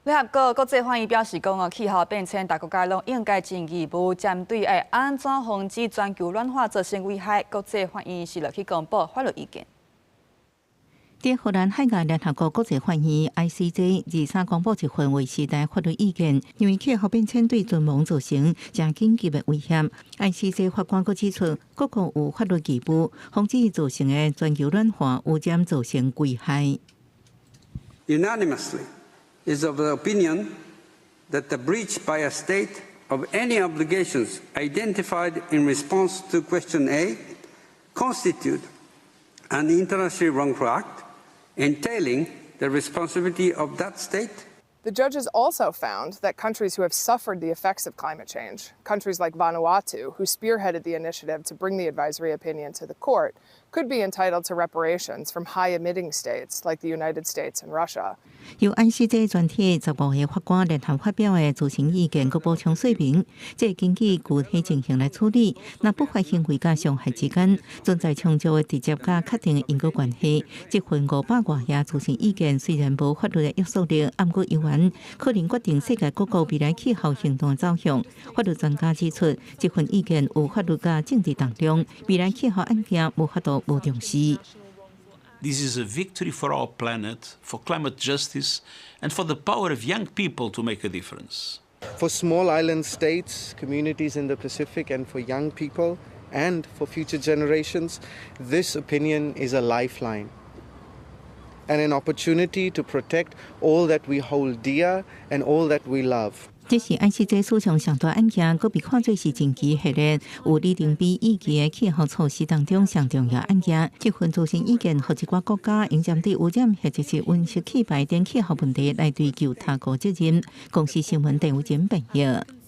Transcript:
联合国国际会议表示讲气候变迁，大国家拢应该尽义务，针对要安怎防止全球暖化造成危害，国际会议是落去公布法律意见。在荷兰海牙联合国国际会议 （ICJ）23公布一份为时代法律意见，因为气候变迁对存亡造成真紧急的威胁。ICJ 法官阁指出，各国有法律义务防止造成的全球暖化污染造成危害。Unanimously is of the opinion that the breach by a state of any obligations identified in response to Question A constitute an internationally wrongful act entailing the responsibility of that state. The judges also found that countries who have suffered the effects of climate change, countries like Vanuatu, who spearheaded the initiative to bring the advisory opinion to the court, could be entitled to reparations from high-emitting states like the United States and Russia. 由 ICJ 专题15个法官联合发表的组成意见，佮补充说明，这根据具体情形来处理。若不法行为甲伤害之间存在充足的直接甲确定的因果关系，这份500多页组成意见虽然无法律的约束力，不过有关可能决定世界各国未来气候行动的走向。法律专家指出，这份意见有法律甲政治当中，未来气候案件无法度无重视。This is a victory for our planet, for climate justice, and for the power of young people to make a difference. For small island states, communities in the Pacific, and for young people, and for future generations, this opinion is a lifeline and an opportunity to protect all that we hold dear and all that we love. 这是 ICJ 史上上大案件，佫被看作是近期系列有拟定比预期的气候措施当中上重要案件。这份组成意见，予一寡国家应针对污染或者是温室气排等气候问题来追究他国责任。公司新闻陈有真报道。